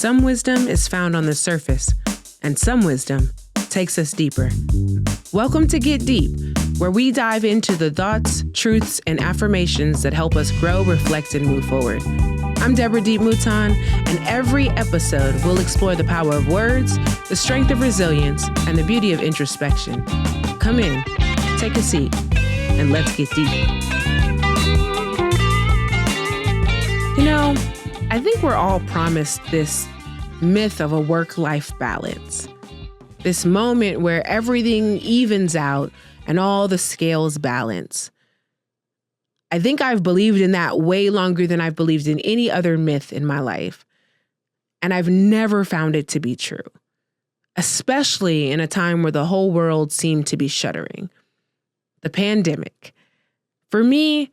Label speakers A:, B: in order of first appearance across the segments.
A: Some wisdom is found on the surface, and some wisdom takes us deeper. Welcome to Get Deep, where we dive into the thoughts, truths, and affirmations that help us grow, reflect, and move forward. I'm Deborah D.E.E.P, Mouton, and every episode will explore the power of words, the strength of resilience, and the beauty of introspection. Come in, take a seat, and let's get deep. You know, I think we're all promised this myth of a work-life balance. This moment where everything evens out and all the scales balance. I think I've believed in that way longer than I've believed in any other myth in my life. And I've never found it to be true, especially in a time where the whole world seemed to be shuddering. The pandemic. For me,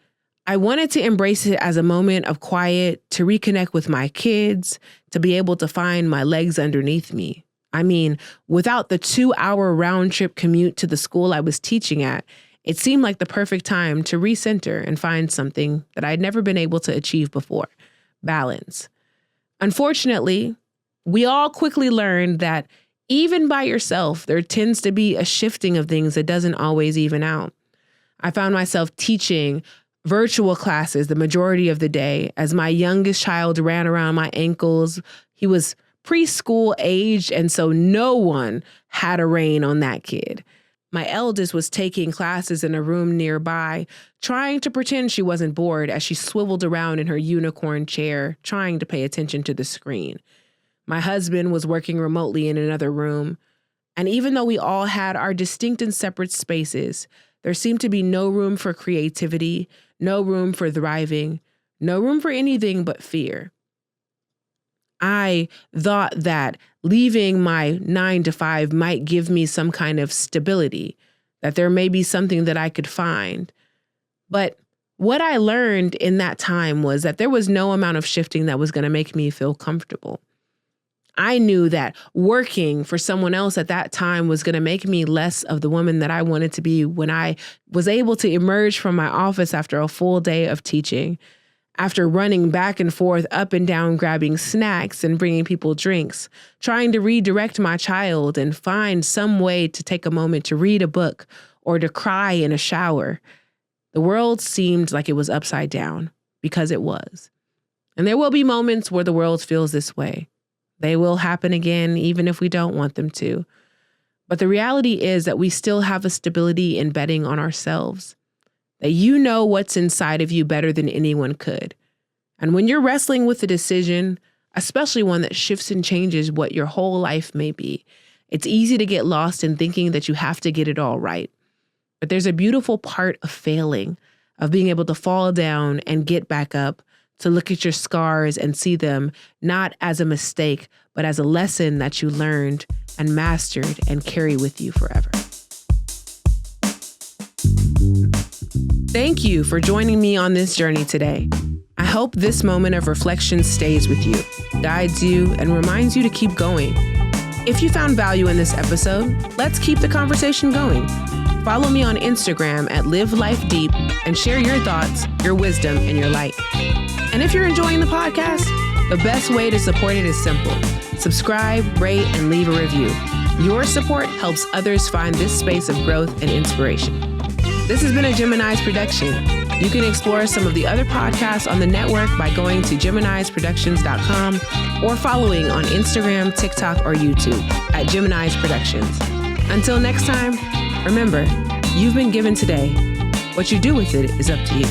A: I wanted to embrace it as a moment of quiet, to reconnect with my kids, to be able to find my legs underneath me. I mean, without the 2-hour round trip commute to the school I was teaching at, it seemed like the perfect time to recenter and find something that I'd never been able to achieve before: balance. Unfortunately, we all quickly learned that even by yourself, there tends to be a shifting of things that doesn't always even out. I found myself teaching virtual classes the majority of the day as my youngest child ran around my ankles. He was preschool aged, and so no one had a rein on that kid. My eldest was taking classes in a room nearby, trying to pretend she wasn't bored as she swiveled around in her unicorn chair, trying to pay attention to the screen. My husband was working remotely in another room, and even though we all had our distinct and separate spaces, there seemed to be no room for creativity, no room for thriving, no room for anything but fear. I thought that leaving my 9 to 5 might give me some kind of stability, that there may be something that I could find. But what I learned in that time was that there was no amount of shifting that was going to make me feel comfortable. I knew that working for someone else at that time was going to make me less of the woman that I wanted to be when I was able to emerge from my office after a full day of teaching, after running back and forth, up and down, grabbing snacks and bringing people drinks, trying to redirect my child and find some way to take a moment to read a book or to cry in a shower. The world seemed like it was upside down, because it was. And there will be moments where the world feels this way. They will happen again, even if we don't want them to. But the reality is that we still have a stability in betting on ourselves, that you know what's inside of you better than anyone could. And when you're wrestling with a decision, especially one that shifts and changes what your whole life may be, it's easy to get lost in thinking that you have to get it all right. But there's a beautiful part of failing, of being able to fall down and get back up, to look at your scars and see them not as a mistake, but as a lesson that you learned and mastered and carry with you forever. Thank you for joining me on this journey today. I hope this moment of reflection stays with you, guides you, and reminds you to keep going. If you found value in this episode, let's keep the conversation going. Follow me on Instagram at Live Life Deep and share your thoughts, your wisdom, and your light. And if you're enjoying the podcast, the best way to support it is simple. Subscribe, rate, and leave a review. Your support helps others find this space of growth and inspiration. This has been a Gemini's production. You can explore some of the other podcasts on the network by going to GeminisProductions.com or following on Instagram, TikTok, or YouTube at Gemini's Productions. Until next time, remember, you've been given today. What you do with it is up to you.